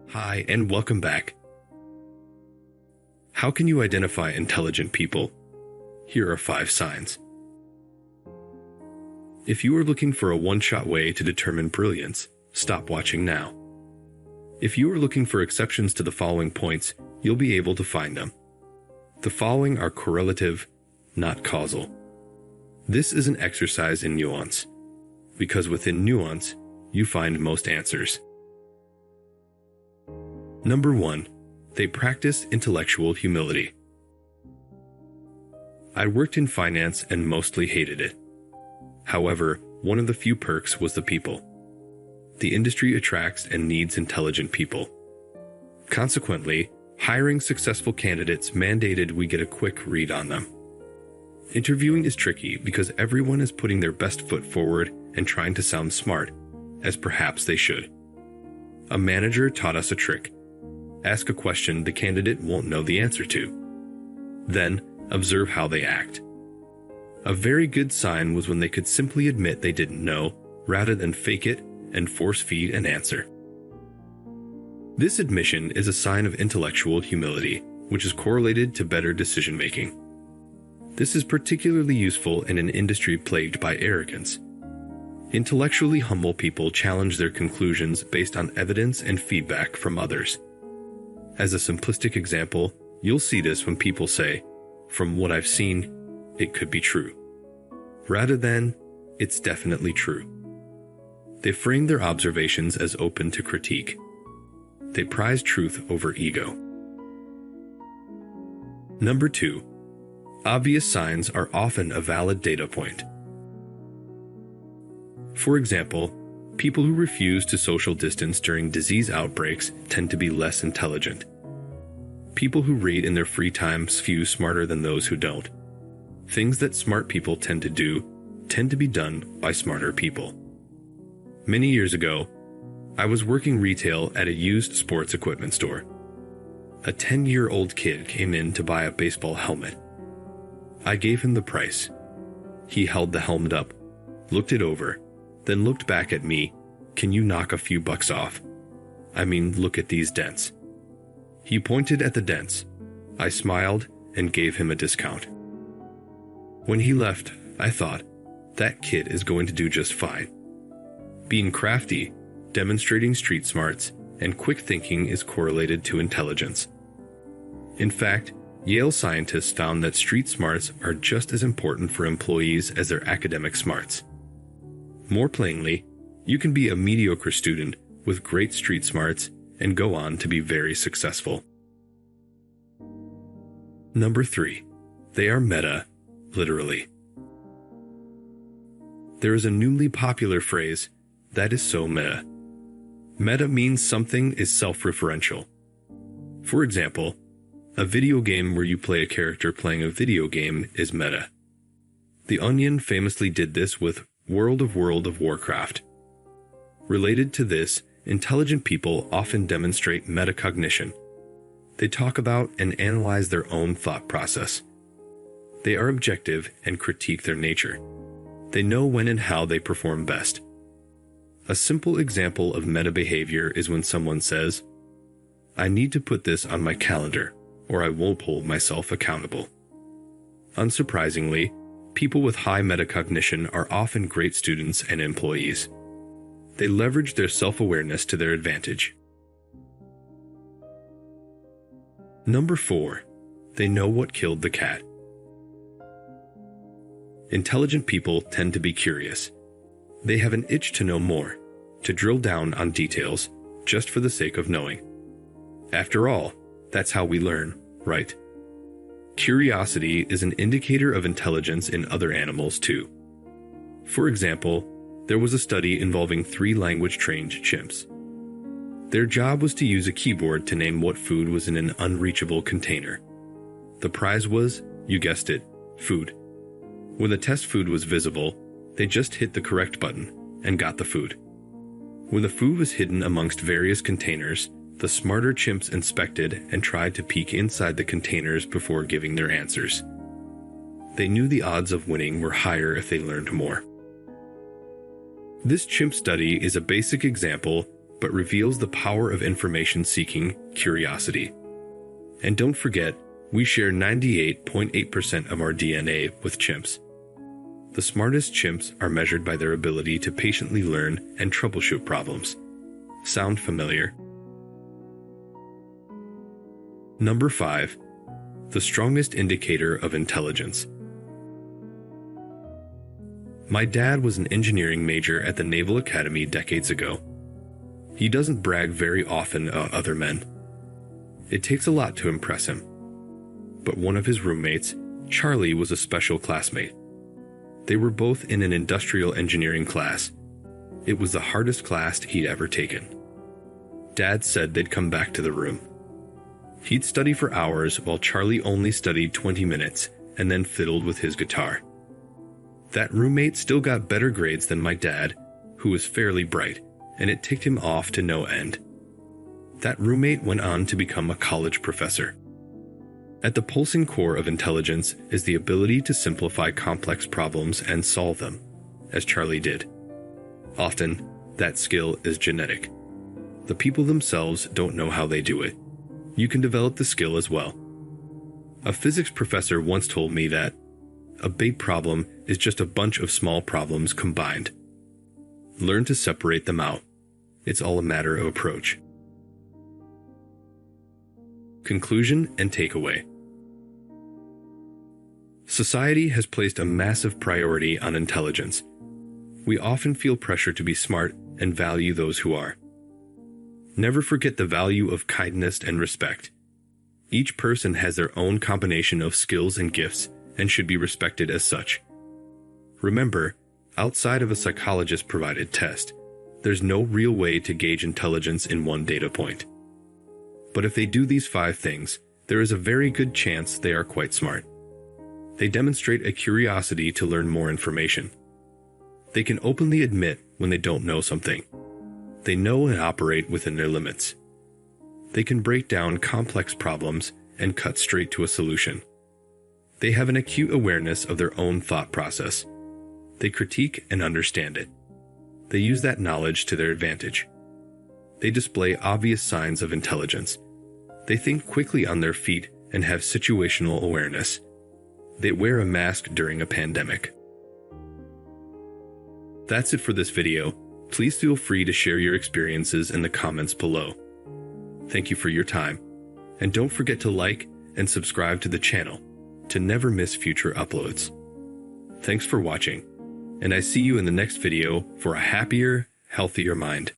Hi, and welcome back. How can you identify intelligent people? Here are 5 signs. If you are looking for a one-shot way to determine brilliance, stop watching now. If you are looking for exceptions to the following points, you'll be able to find them. The following are correlative, not causal. This is an exercise in nuance, because within nuance, you find most answers. Number 1. They practice intellectual humility. I worked in finance and mostly hated it. However, one of the few perks was the people. The industry attracts and needs intelligent people. Consequently, hiring successful candidates mandated we get a quick read on them. Interviewing is tricky because everyone is putting their best foot forward and trying to sound smart, as perhaps they should. A manager taught us a trick. Ask a question the candidate won't know the answer to. Then, observe how they act. A very good sign was when they could simply admit they didn't know, rather than fake it and force-feed an answer. This admission is a sign of intellectual humility, which is correlated to better decision-making. This is particularly useful in an industry plagued by arrogance. Intellectually humble people challenge their conclusions based on evidence and feedback from others. As a simplistic example, you'll see this when people say, "From what I've seen, it could be true," rather than, "It's definitely true." They frame their observations as open to critique. They prize truth over ego. Number 2. Obvious signs are often a valid data point. For example, people who refuse to social distance during disease outbreaks tend to be less intelligent. People who read in their free time skew smarter than those who don't. Things that smart people tend to do tend to be done by smarter people. Many years ago, I was working retail at a used sports equipment store. A 10-year-old kid came in to buy a baseball helmet. I gave him the price. He held the helmet up, looked it over, then looked back at me. "Can you knock a few bucks off? I mean, look at these dents." He pointed at the dents. I smiled and gave him a discount. When he left, I thought, that kid is going to do just fine. Being crafty, demonstrating street smarts, and quick thinking is correlated to intelligence. In fact, Yale scientists found that street smarts are just as important for employees as their academic smarts. More plainly, you can be a mediocre student with great street smarts and go on to be very successful. Number 3. They are meta, literally. There is a newly popular phrase, "That is so meta." Meta means something is self-referential. For example, a video game where you play a character playing a video game is meta. The Onion famously did this with World of Warcraft. Related to this, intelligent people often demonstrate metacognition. They talk about and analyze their own thought process. They are objective and critique their nature. They know when and how they perform best. A simple example of meta behavior is when someone says, "I need to put this on my calendar, or I won't hold myself accountable." Unsurprisingly, people with high metacognition are often great students and employees. They leverage their self-awareness to their advantage. Number 4. They know what killed the cat. Intelligent people tend to be curious. They have an itch to know more, to drill down on details, just for the sake of knowing. After all, that's how we learn, right? Curiosity is an indicator of intelligence in other animals too. For example, there was a study involving 3 language-trained chimps. Their job was to use a keyboard to name what food was in an unreachable container. The prize was, you guessed it, food. When the test food was visible, they just hit the correct button and got the food. When the food was hidden amongst various containers, the smarter chimps inspected and tried to peek inside the containers before giving their answers. They knew the odds of winning were higher if they learned more. This chimp study is a basic example, but reveals the power of information-seeking curiosity. And don't forget, we share 98.8% of our DNA with chimps. The smartest chimps are measured by their ability to patiently learn and troubleshoot problems. Sound familiar? Number 5. The strongest indicator of intelligence. My dad was an engineering major at the Naval Academy decades ago. He doesn't brag very often about other men. It takes a lot to impress him. But one of his roommates, Charlie, was a special classmate. They were both in an industrial engineering class. It was the hardest class he'd ever taken. Dad said they'd come back to the room. He'd study for hours while Charlie only studied 20 minutes and then fiddled with his guitar. That roommate still got better grades than my dad, who was fairly bright, and it ticked him off to no end. That roommate went on to become a college professor. At the pulsing core of intelligence is the ability to simplify complex problems and solve them, as Charlie did. Often, that skill is genetic. The people themselves don't know how they do it. You can develop the skill as well. A physics professor once told me that a big problem is just a bunch of small problems combined. Learn to separate them out. It's all a matter of approach. Conclusion and takeaway. Society has placed a massive priority on intelligence. We often feel pressure to be smart and value those who are. Never forget the value of kindness and respect. Each person has their own combination of skills and gifts and should be respected as such. Remember, outside of a psychologist-provided test, there's no real way to gauge intelligence in one data point. But if they do these 5 things, there is a very good chance they are quite smart. They demonstrate a curiosity to learn more information. They can openly admit when they don't know something. They know and operate within their limits. They can break down complex problems and cut straight to a solution. They have an acute awareness of their own thought process. They critique and understand it. They use that knowledge to their advantage. They display obvious signs of intelligence. They think quickly on their feet and have situational awareness. They wear a mask during a pandemic. That's it for this video. Please feel free to share your experiences in the comments below. Thank you for your time, and don't forget to like and subscribe to the channel to never miss future uploads. Thanks for watching, and I see you in the next video for a happier, healthier mind.